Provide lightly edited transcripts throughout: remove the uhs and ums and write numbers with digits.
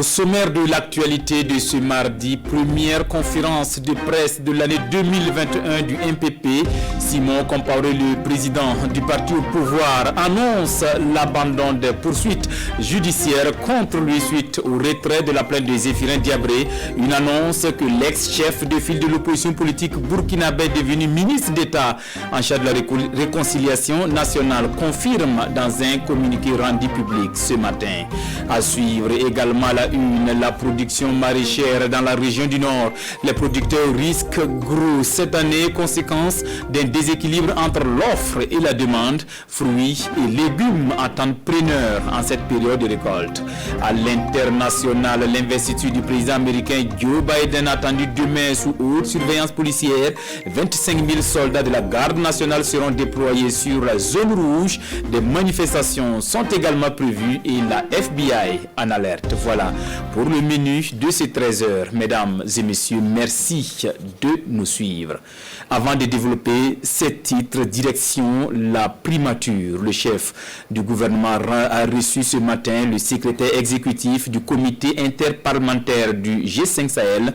Au sommaire de l'actualité de ce mardi, première conférence de presse de l'année 2021 du MPP, Simon Compaoré, le président du parti au pouvoir, annonce l'abandon des poursuites judiciaires contre lui suite au retrait de la plainte de Zéphirin Diabré, une annonce que l'ex-chef de file de l'opposition politique burkinabé devenu ministre d'État en charge de la réconciliation nationale confirme dans un communiqué rendu public ce matin. À suivre également à la une, la production maraîchère dans la région du Nord. Les producteurs risquent gros cette année, conséquence d'un déséquilibre entre l'offre et la demande. Fruits et légumes attendent preneurs en cette période de récolte. À l'international, l'investiture du président américain Joe Biden attendue demain sous haute surveillance policière. 25 000 soldats de la garde nationale seront déployés sur la zone rouge. Des manifestations sont également prévues et la FBI en alerte. Voilà pour le menu de ces 13h. Mesdames et messieurs, merci de nous suivre. Avant de développer ces titres, direction la primature. Le chef du gouvernement a reçu ce matin le secrétaire exécutif du comité interparlementaire du G5 Sahel,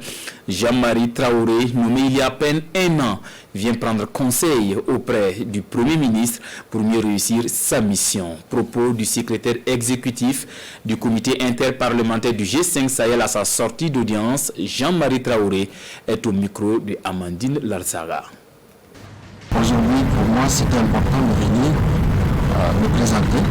Jean-Marie Traoré, nommé il y a à peine un an, vient prendre conseil auprès du Premier ministre pour mieux réussir sa mission. Propos du secrétaire exécutif du comité interparlementaire du G5 Sahel à sa sortie d'audience, Jean-Marie Traoré est au micro de Amandine Larzaga. Aujourd'hui, pour moi, c'était important de venir me présenter,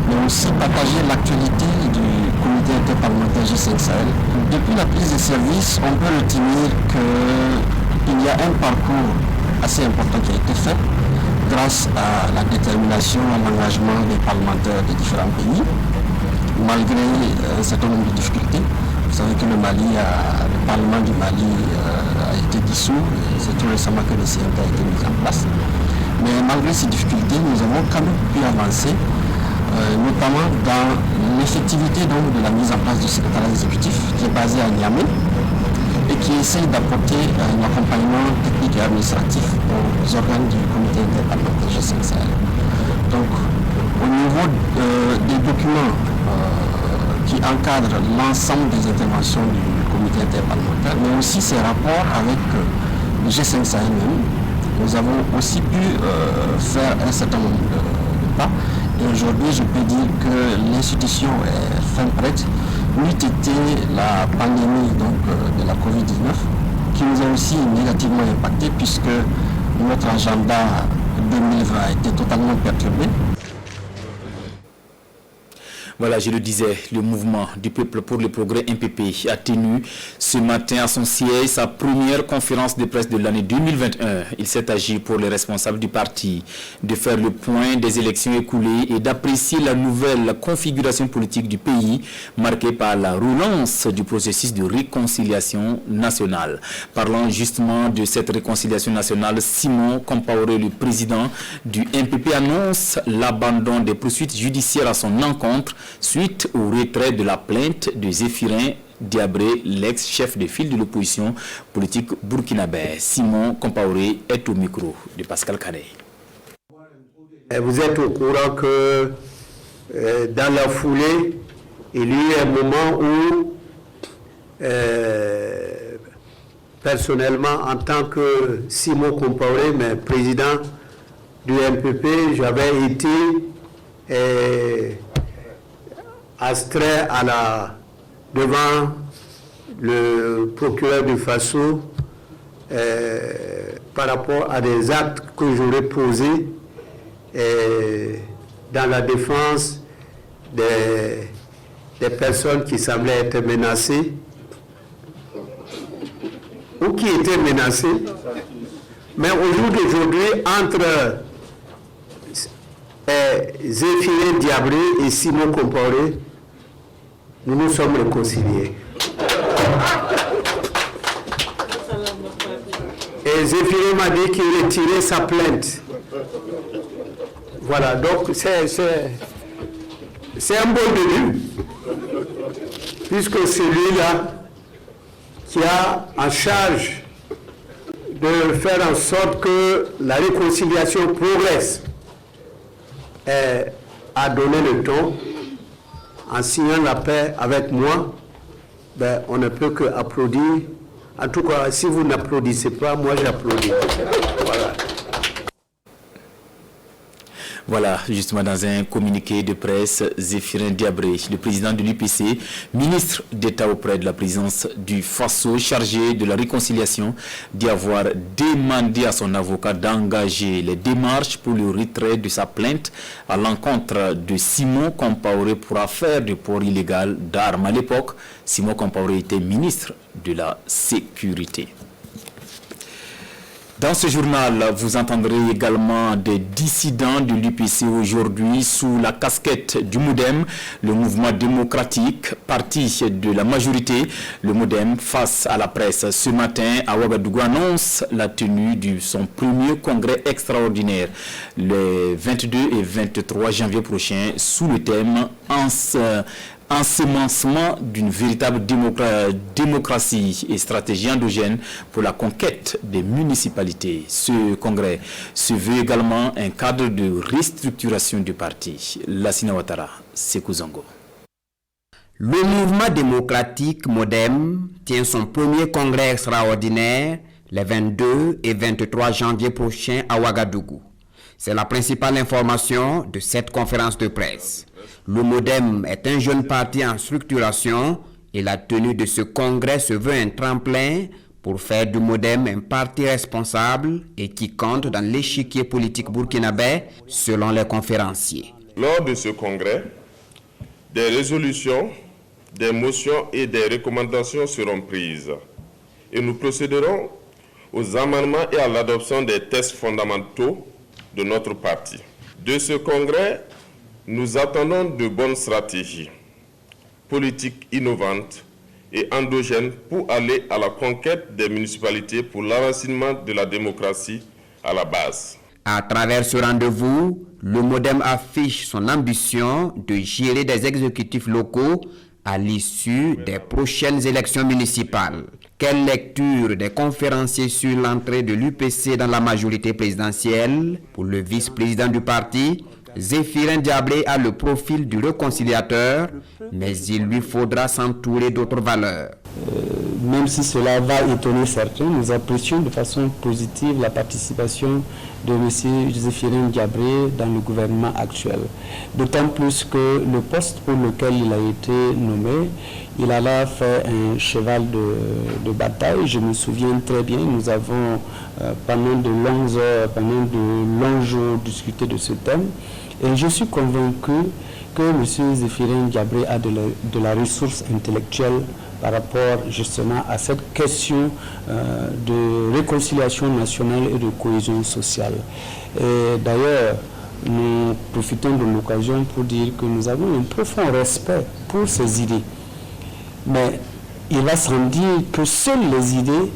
mais aussi partager l'actualité du comité interparlementaire G5 Sahel. Depuis la prise de service, on peut retenir qu'il y a un parcours assez important qui a été fait grâce à la détermination, à l'engagement des parlementaires des différents pays, malgré un certain nombre de difficultés. Vous savez que le Parlement du Mali a été dissous, c'est tout récemment que le CNT a été mis en place. Mais malgré ces difficultés, nous avons quand même pu avancer, notamment dans l'effectivité de la mise en place du secrétariat exécutif qui est basé à Niamey et qui essaye d'apporter un accompagnement technique et administratif aux organes du comité interparlementaire G5 Sahel. Donc, au niveau des documents qui encadrent l'ensemble des interventions du comité interparlementaire, mais aussi ses rapports avec le G5 Sahel même, nous avons aussi pu faire un certain nombre de pas. Et aujourd'hui, je peux dire que l'institution est fin prête. N'eût été la pandémie de la Covid-19 qui nous a aussi négativement impacté puisque notre agenda 2020 a été totalement perturbé. Voilà, je le disais, le mouvement du peuple pour le progrès MPP a tenu ce matin à son siège sa première conférence de presse de l'année 2021. Il s'est agi pour les responsables du parti de faire le point des élections écoulées et d'apprécier la nouvelle configuration politique du pays marquée par la relance du processus de réconciliation nationale. Parlant justement de cette réconciliation nationale, Simon Compaoré, le président du MPP, annonce l'abandon des poursuites judiciaires à son encontre suite au retrait de la plainte de Zéphirin Diabré, l'ex-chef de file de l'opposition politique burkinabé. Simon Compaoré est au micro de Pascal Kadei. Vous êtes au courant que dans la foulée, il y a eu un moment où, personnellement, en tant que Simon Compaoré, mais président du MPP, j'avais été astreint devant le procureur du Faso par rapport à des actes que j'aurais posés dans la défense des personnes qui semblaient être menacées ou qui étaient menacées. Mais au jour d'aujourd'hui, entre Zéphirin Diabré et Simon Compaoré, nous nous sommes réconciliés. Et Zéphirin m'a dit qu'il retirait sa plainte. Voilà, donc c'est un bon début, puisque celui-là qui a en charge de faire en sorte que la réconciliation progresse a donné le ton en signant la paix avec moi ben, on ne peut que applaudir. En tout cas, si vous n'applaudissez pas, moi j'applaudis. Voilà. Voilà, justement dans un communiqué de presse, Zéphirin Diabré, le président de l'UPC, ministre d'État auprès de la présidence du Faso, chargé de la réconciliation, d'y avoir demandé à son avocat d'engager les démarches pour le retrait de sa plainte à l'encontre de Simon Compaoré pour affaire de port illégal d'armes. À l'époque, Simon Compaoré était ministre de la Sécurité. Dans ce journal, vous entendrez également des dissidents de l'UPC aujourd'hui sous la casquette du MODEM, le mouvement démocratique, parti de la majorité. Le MODEM, face à la presse ce matin à Ouagadougou, annonce la tenue de son premier congrès extraordinaire les 22 et 23 janvier prochains sous le thème ensemencement d'une véritable démocratie et stratégie endogène pour la conquête des municipalités. Ce congrès se veut également un cadre de restructuration du parti. Lassina Ouattara, Sékou Zongo. Le mouvement démocratique MODEM tient son premier congrès extraordinaire les 22 et 23 janvier prochains à Ouagadougou. C'est la principale information de cette conférence de presse. Le MODEM est un jeune parti en structuration et la tenue de ce congrès se veut un tremplin pour faire du MODEM un parti responsable et qui compte dans l'échiquier politique burkinabé selon les conférenciers. Lors de ce congrès, des résolutions, des motions et des recommandations seront prises et nous procéderons aux amendements et à l'adoption des textes fondamentaux de notre parti. De ce congrès, nous attendons de bonnes stratégies politiques innovantes et endogènes pour aller à la conquête des municipalités pour l'enracinement de la démocratie à la base. À travers ce rendez-vous, le MODEM affiche son ambition de gérer des exécutifs locaux à l'issue des prochaines élections municipales. Quelle lecture des conférenciers sur l'entrée de l'UPC dans la majorité présidentielle? Pour le vice-président du parti, Zéphirin Diabré a le profil du réconciliateur, mais il lui faudra s'entourer d'autres valeurs. Même si cela va étonner certains, nous apprécions de façon positive la participation de M. Zéphirin Diabré dans le gouvernement actuel. D'autant plus que le poste pour lequel il a été nommé, il a là fait un cheval de bataille. Je me souviens très bien, nous avons pendant de longues heures, pendant de longs jours discuté de ce thème. Et je suis convaincu que M. Zéphirin Diabré a de la ressource intellectuelle par rapport justement à cette question de réconciliation nationale et de cohésion sociale. Et d'ailleurs, nous profitons de l'occasion pour dire que nous avons un profond respect pour ces idées. Mais il va sans dire que seules les idées,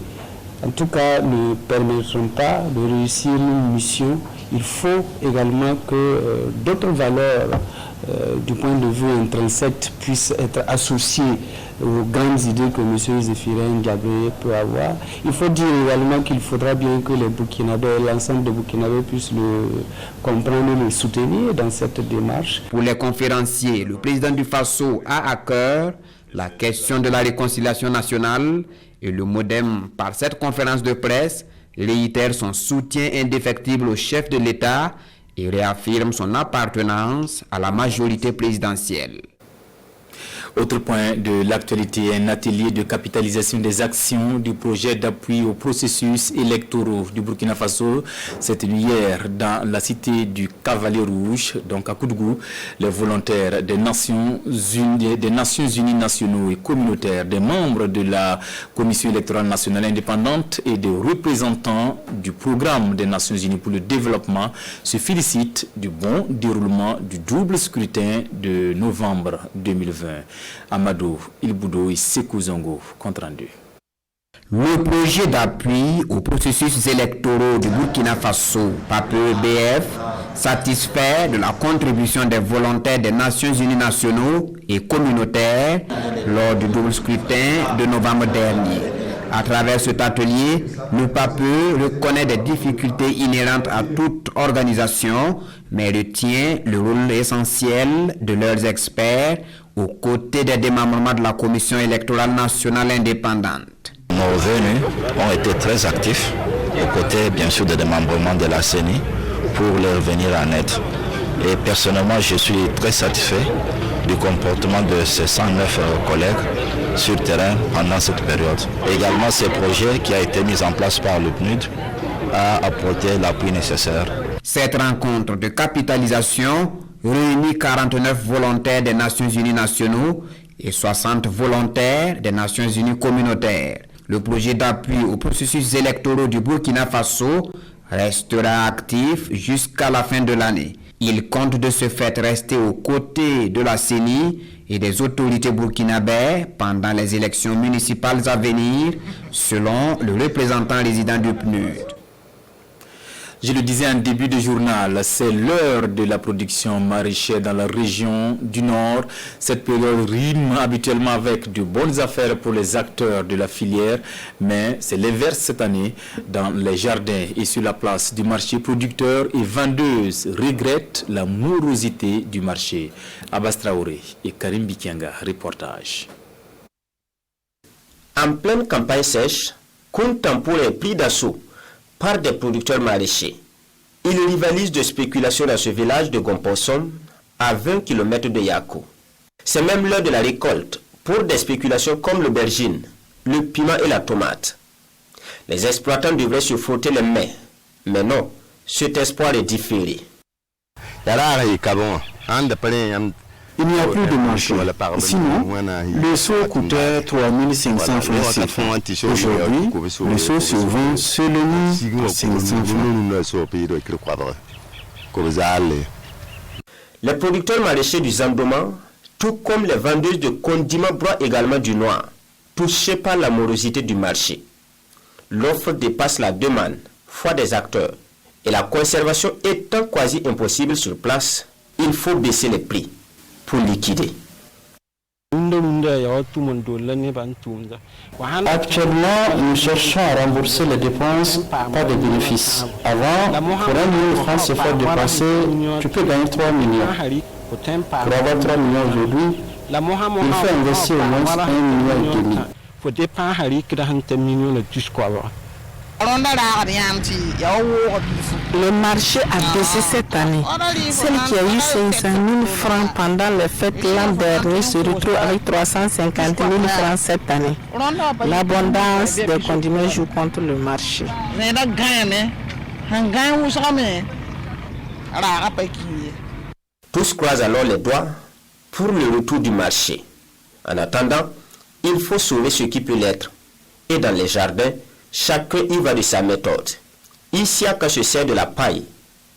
en tout cas, ne permettront pas de réussir une mission. Il faut également que d'autres valeurs du point de vue intrinsèque puissent être associées aux grandes idées que M. Zéphirin Diabré peut avoir. Il faut dire également qu'il faudra bien que les Burkinabés, l'ensemble des Burkinabés puissent le comprendre et le soutenir dans cette démarche. Pour les conférenciers, le président du Faso a à cœur la question de la réconciliation nationale et le MODEM, par cette conférence de presse, réitère son soutien indéfectible au chef de l'État et réaffirme son appartenance à la majorité présidentielle. Autre point de l'actualité, un atelier de capitalisation des actions du projet d'appui au processus électoraux du Burkina Faso s'est tenu hier dans la cité du Cavalier Rouge, donc à Koudougou. Les volontaires des Nations Unies nationaux et communautaires, des membres de la Commission électorale nationale indépendante et des représentants du programme des Nations Unies pour le développement se félicitent du bon déroulement du double scrutin de novembre 2020. Amadou Ilboudo et Sékou Zongo, compte rendu. Le projet d'appui aux processus électoraux du Burkina Faso, PAPE-BF, satisfait de la contribution des volontaires des Nations Unies nationaux et communautaires lors du double scrutin de novembre dernier. À travers cet atelier, le PAPE reconnaît des difficultés inhérentes à toute organisation, mais retient le rôle essentiel de leurs experts aux côtés des démembrements de la Commission électorale nationale indépendante. Nos venus ont été très actifs, aux côtés bien sûr des démembrements de la CENI, pour leur venir en aide. Et personnellement, je suis très satisfait du comportement de ces 109 collègues sur le terrain pendant cette période. Également, ce projet qui a été mis en place par le PNUD a apporté l'appui nécessaire. Cette rencontre de capitalisation réunit 49 volontaires des Nations Unies nationaux et 60 volontaires des Nations Unies communautaires. Le projet d'appui aux processus électoraux du Burkina Faso restera actif jusqu'à la fin de l'année. Il compte de ce fait rester aux côtés de la CENI et des autorités burkinabées pendant les élections municipales à venir, selon le représentant résident du PNUD. Je le disais en début de journal, c'est l'heure de la production maraîchère dans la région du Nord. Cette période rime habituellement avec de bonnes affaires pour les acteurs de la filière, mais c'est l'inverse cette année. Dans les jardins et sur la place du marché, producteurs et vendeuses regrettent la morosité du marché. Abbas Traoré et Karim Bikianga, reportage. En pleine campagne sèche, comptant pour les prix d'assaut par des producteurs maraîchers. Ils rivalisent de spéculation dans ce village de Gompossom, à 20 km de Yako. C'est même l'heure de la récolte pour des spéculations comme l'aubergine, le piment et la tomate. Les exploitants devraient se frotter les mains, mais non, cet espoir est différé. Il n'y a plus de marché. Sinon, le seau coûtait 3500 francs CFA. Aujourd'hui, le seau se vend seulement à 500 francs. Les producteurs maraîchers du Zandoma, tout comme les vendeuses de condiments, broient également du noir, touchés par la morosité du marché. L'offre dépasse la demande, foi des acteurs, et la conservation étant quasi impossible sur place, il faut baisser les prix pour liquider. Actuellement, nous cherchons à rembourser les dépenses par des bénéfices. Avant, pour 1 million de francs CFA dépensé, tu peux gagner 3 millions. Pour avoir 3 millions aujourd'hui, il faut investir au moins 1,5 million. Le marché a baissé cette année. Celle qui a eu 500 000 francs pendant les fêtes l'an dernier se retrouve avec 350 000 francs cette année. L'abondance des condiments joue contre le marché. Tous croisent alors les doigts pour le retour du marché. En attendant, il faut sauver ce qui peut l'être. Et dans les jardins, chacun y va de sa méthode. Isiaka se sert de la paille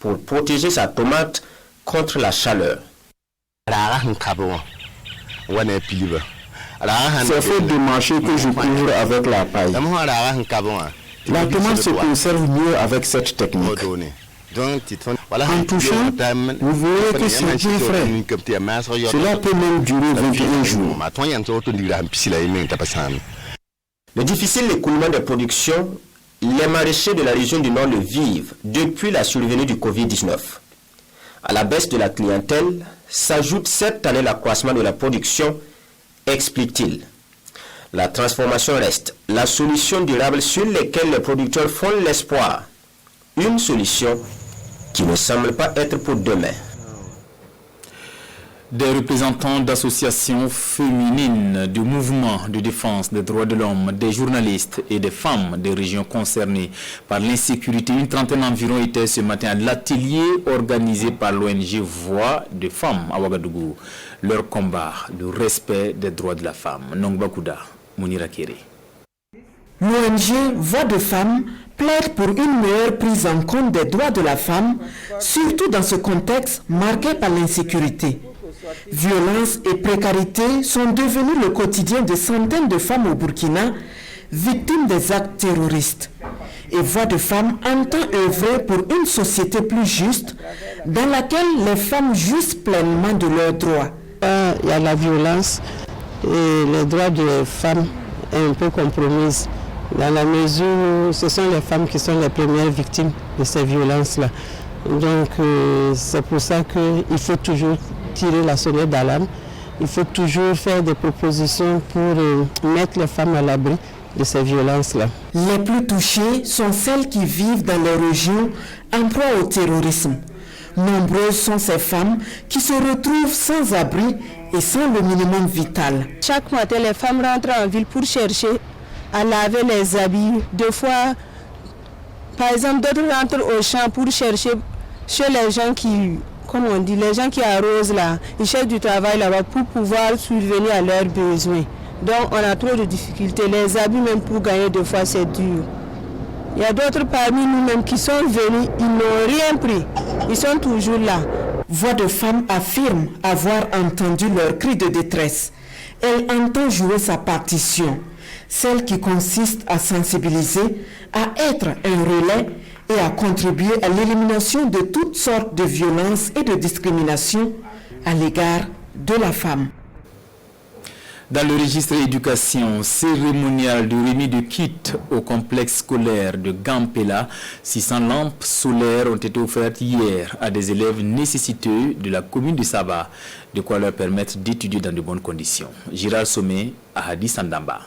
pour protéger sa tomate contre la chaleur. C'est faute de marché que je couvre avec la paille. La tomate se conserve mieux avec cette technique. En touchant, vous verrez que c'est bien frais. Cela peut même durer 21 jours. Le difficile écoulement des productions, les maraîchers de la région du Nord le vivent depuis la survenue du Covid-19. À la baisse de la clientèle s'ajoute cette année l'accroissement de la production, explique-t-il. La transformation reste la solution durable sur laquelle les producteurs font l'espoir. Une solution qui ne semble pas être pour demain. Des représentants d'associations féminines, de mouvements de défense des droits de l'homme, des journalistes et des femmes des régions concernées par l'insécurité, une trentaine environ étaient ce matin à l'atelier organisé par l'ONG Voix de Femmes à Ouagadougou. Leur combat, le respect des droits de la femme. Nongbakuda, Mounira Kéré. L'ONG Voix de Femmes plaide pour une meilleure prise en compte des droits de la femme, surtout dans ce contexte marqué par l'insécurité. Violence et précarité sont devenus le quotidien de centaines de femmes au Burkina, victimes des actes terroristes. Et Voix de Femmes entend œuvrer pour une société plus juste, dans laquelle les femmes jouissent pleinement de leurs droits. Il y a la violence et les droits des femmes sont un peu compromis. dans la mesure où ce sont les femmes qui sont les premières victimes de ces violences-là. Donc c'est pour ça qu'il faut toujours tirer la sonnette d'alarme, il faut toujours faire des propositions pour mettre les femmes à l'abri de ces violences-là. Les plus touchées sont celles qui vivent dans les régions en proie au terrorisme. Nombreuses sont ces femmes qui se retrouvent sans abri et sans le minimum vital. Chaque matin, les femmes rentrent en ville pour chercher à laver les habits. Deux fois, par exemple, d'autres rentrent au champ pour chercher chez les gens qui, comme on dit, les gens qui arrosent là, ils cherchent du travail là-bas pour pouvoir subvenir à leurs besoins. Donc on a trop de difficultés. Les habits même pour gagner deux fois c'est dur. Il y a d'autres parmi nous-mêmes qui sont venus, ils n'ont rien pris. Ils sont toujours là. Voix de femmes affirment avoir entendu leur cri de détresse. Elle entend jouer sa partition, celle qui consiste à sensibiliser, à être un relais et à contribuer à l'élimination de toutes sortes de violences et de discriminations à l'égard de la femme. Dans le registre éducation cérémonial de remise de kits au complexe scolaire de Gampela, 600 lampes solaires ont été offertes hier à des élèves nécessiteux de la commune de Saba, de quoi leur permettre d'étudier dans de bonnes conditions. Gérard Sommet à Hadis Andamba.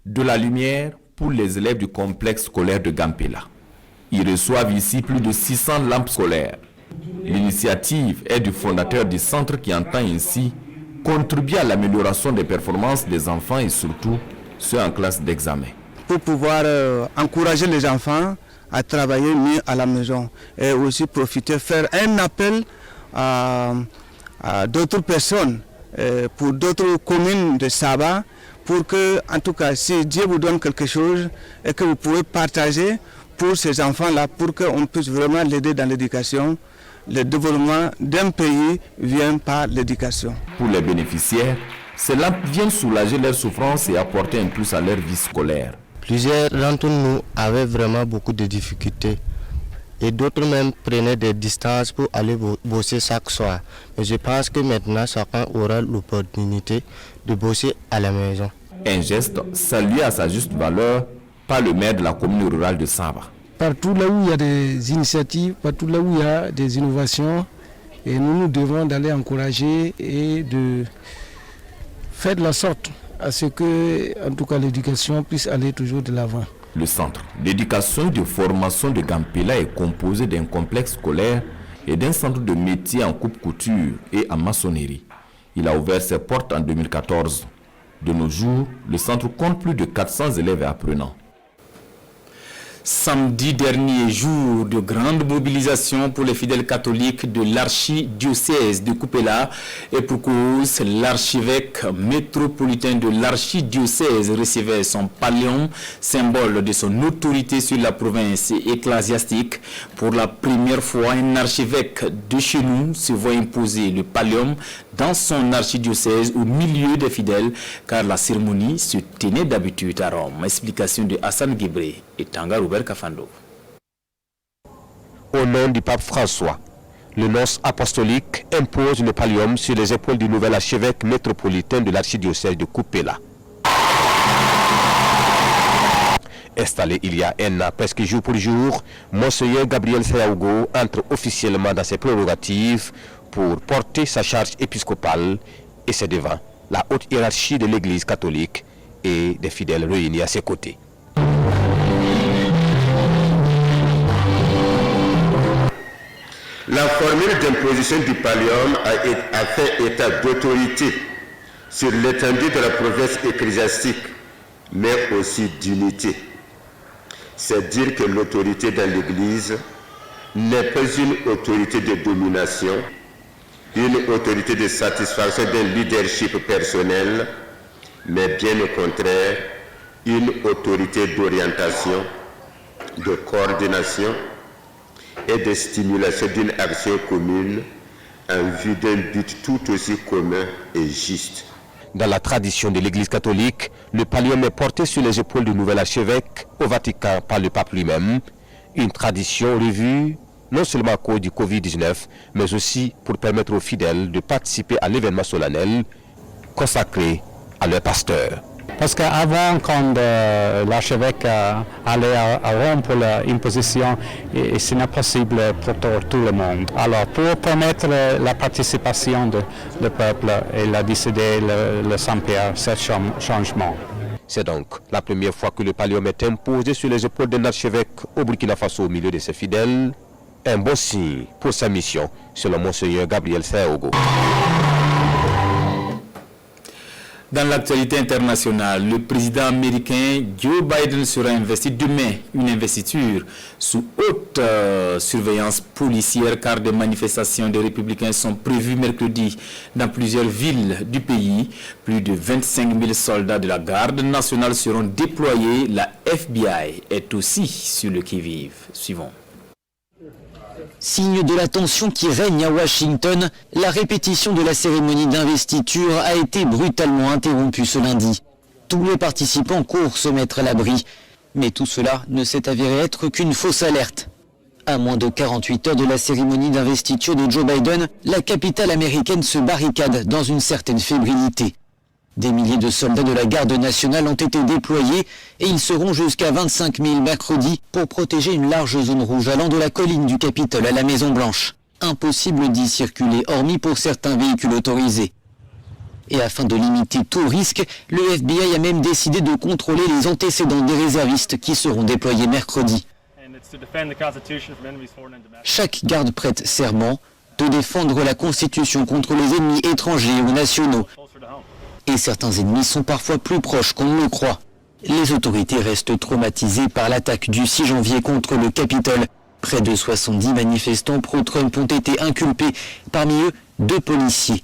De la lumière pour les élèves du complexe scolaire de Gampela. Ils reçoivent ici plus de 600 lampes solaires. L'initiative est du fondateur du centre qui entend ainsi contribuer à l'amélioration des performances des enfants et surtout ceux en classe d'examen. Pour pouvoir encourager les enfants à travailler mieux à la maison et aussi profiter, faire un appel à d'autres personnes, pour d'autres communes de Saba, pour que, en tout cas, si Dieu vous donne quelque chose et que vous pouvez partager pour ces enfants-là, pour qu'on puisse vraiment l'aider dans l'éducation. Le développement d'un pays vient par l'éducation. Pour les bénéficiaires, ces lampes viennent soulager leurs souffrances et apporter un plus à leur vie scolaire. Plusieurs d'entre nous avaient vraiment beaucoup de difficultés et d'autres même prenaient des distances pour aller bosser chaque soir. Mais je pense que maintenant, chacun aura l'opportunité de bosser à la maison. Un geste salué à sa juste valeur par le maire de la commune rurale de Saba. Partout là où il y a des initiatives, partout là où il y a des innovations, et nous devons d'aller encourager et de faire de la sorte à ce que, en tout cas, l'éducation puisse aller toujours de l'avant. Le centre d'éducation et de formation de Gampela est composé d'un complexe scolaire et d'un centre de métier en coupe-couture et en maçonnerie. Il a ouvert ses portes en 2014. De nos jours, le centre compte plus de 400 élèves et apprenants. Samedi dernier, jour de grande mobilisation pour les fidèles catholiques de l'archidiocèse de Kupela et pour cause, l'archevêque métropolitain de l'archidiocèse recevait son pallium, symbole de son autorité sur la province ecclésiastique. Pour la première fois, un archevêque de chez nous se voit imposer le pallium dans son archidiocèse au milieu des fidèles, car la cérémonie se tenait d'habitude à Rome. Explication de Hassan Guébré et Tanga Robert Kafando. Au nom du pape François, le nonce apostolique impose le pallium sur les épaules du nouvel archevêque métropolitain de l'archidiocèse de Kupela. Installé il y a un an, presque jour pour jour, Monseigneur Gabriel Sayaougo entre officiellement dans ses prérogatives pour porter sa charge épiscopale, et c'est devant la haute hiérarchie de l'Église catholique et des fidèles réunis à ses côtés. La formule d'imposition du pallium a fait état d'autorité sur l'étendue de la province ecclésiastique, mais aussi d'unité. C'est dire que l'autorité dans l'Église n'est pas une autorité de domination, une autorité de satisfaction d'un leadership personnel, mais bien au contraire, une autorité d'orientation, de coordination et de stimulation d'une action commune en vue d'un but tout aussi commun et juste. Dans la tradition de l'Église catholique, le pallium est porté sur les épaules du nouvel archevêque au Vatican par le pape lui-même, une tradition revue non seulement à cause du Covid-19, mais aussi pour permettre aux fidèles de participer à l'événement solennel consacré à leur pasteur. Parce qu'avant, quand l'archevêque allait à Rome pour l'imposition, ce n'est possible pour tout le monde. Alors, pour permettre la participation du peuple, il a décidé, le Saint-Pierre, ce changement. C'est donc la première fois que le pallium est imposé sur les épaules d'un archevêque au Burkina Faso au milieu de ses fidèles. Un bon signe pour sa mission, selon Monseigneur Gabriel Sayaogo. Dans l'actualité internationale, le président américain Joe Biden sera investi demain, une investiture sous haute surveillance policière car des manifestations des républicains sont prévues mercredi dans plusieurs villes du pays. Plus de 25 000 soldats de la garde nationale seront déployés. La FBI est aussi sur le qui-vive. Suivons. Signe de la tension qui règne à Washington, la répétition de la cérémonie d'investiture a été brutalement interrompue ce lundi. Tous les participants courent se mettre à l'abri, mais tout cela ne s'est avéré être qu'une fausse alerte. À moins de 48 heures de la cérémonie d'investiture de Joe Biden, la capitale américaine se barricade dans une certaine fébrilité. Des milliers de soldats de la garde nationale ont été déployés et ils seront jusqu'à 25 000 mercredi pour protéger une large zone rouge allant de la colline du Capitole à la Maison-Blanche. Impossible d'y circuler, hormis pour certains véhicules autorisés. Et afin de limiter tout risque, le FBI a même décidé de contrôler les antécédents des réservistes qui seront déployés mercredi. Chaque garde prête serment de défendre la Constitution contre les ennemis étrangers ou nationaux. Et certains ennemis sont parfois plus proches qu'on ne le croit. Les autorités restent traumatisées par l'attaque du 6 janvier contre le Capitole. Près de 70 manifestants pro-Trump ont été inculpés, parmi eux 2 policiers.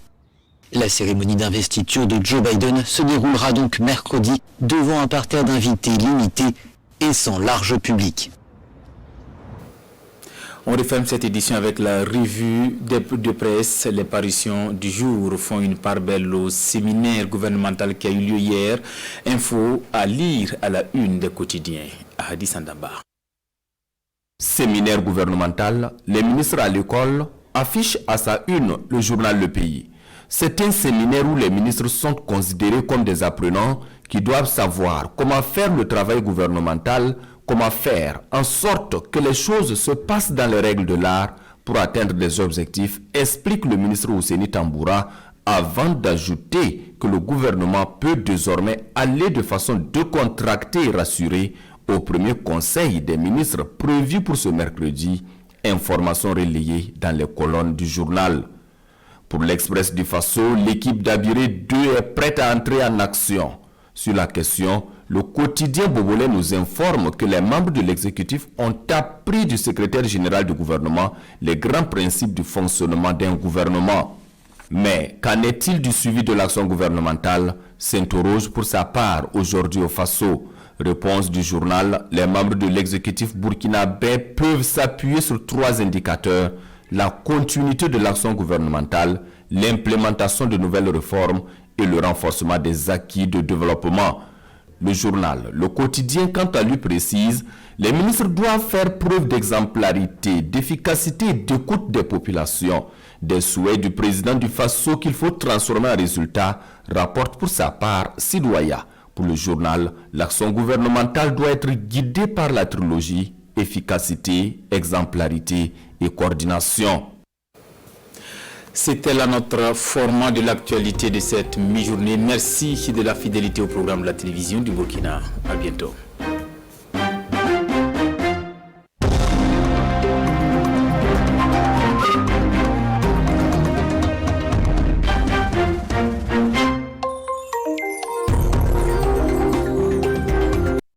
La cérémonie d'investiture de Joe Biden se déroulera donc mercredi devant un parterre d'invités limité et sans large public. On referme cette édition avec la revue de presse. Les parutions du jour font une part belle au séminaire gouvernemental qui a eu lieu hier. Info à lire à la une des quotidiens. Ahadi Sandamba. Séminaire gouvernemental, les ministres à l'école affichent à sa une le journal Le Pays. C'est un séminaire où les ministres sont considérés comme des apprenants qui doivent savoir comment faire le travail gouvernemental, comment faire en sorte que les choses se passent dans les règles de l'art pour atteindre des objectifs, explique le ministre Ouseni Tamboura, avant d'ajouter que le gouvernement peut désormais aller de façon décontractée et rassurée au premier conseil des ministres prévu pour ce mercredi. Information relayée dans les colonnes du journal. Pour l'Express du Faso, l'équipe d'Abiré 2 est prête à entrer en action. Sur la question, le quotidien Bobolais nous informe que les membres de l'exécutif ont appris du secrétaire général du gouvernement les grands principes du fonctionnement d'un gouvernement. Mais qu'en est-il du suivi de l'action gouvernementale, s'interroge pour sa part aujourd'hui au Faso. Réponse du journal, les membres de l'exécutif burkinabé peuvent s'appuyer sur 3 indicateurs: la continuité de l'action gouvernementale, l'implémentation de nouvelles réformes et le renforcement des acquis de développement. Le journal, le quotidien, quant à lui, précise: les ministres doivent faire preuve d'exemplarité, d'efficacité et d'écoute des populations. Des souhaits du président du Faso qu'il faut transformer en résultats, rapporte pour sa part Sidoya. Pour le journal, l'action gouvernementale doit être guidée par la trilogie efficacité, exemplarité et coordination. C'était là notre format de l'actualité de cette mi-journée. Merci de la fidélité au programme de la télévision du Burkina. À bientôt.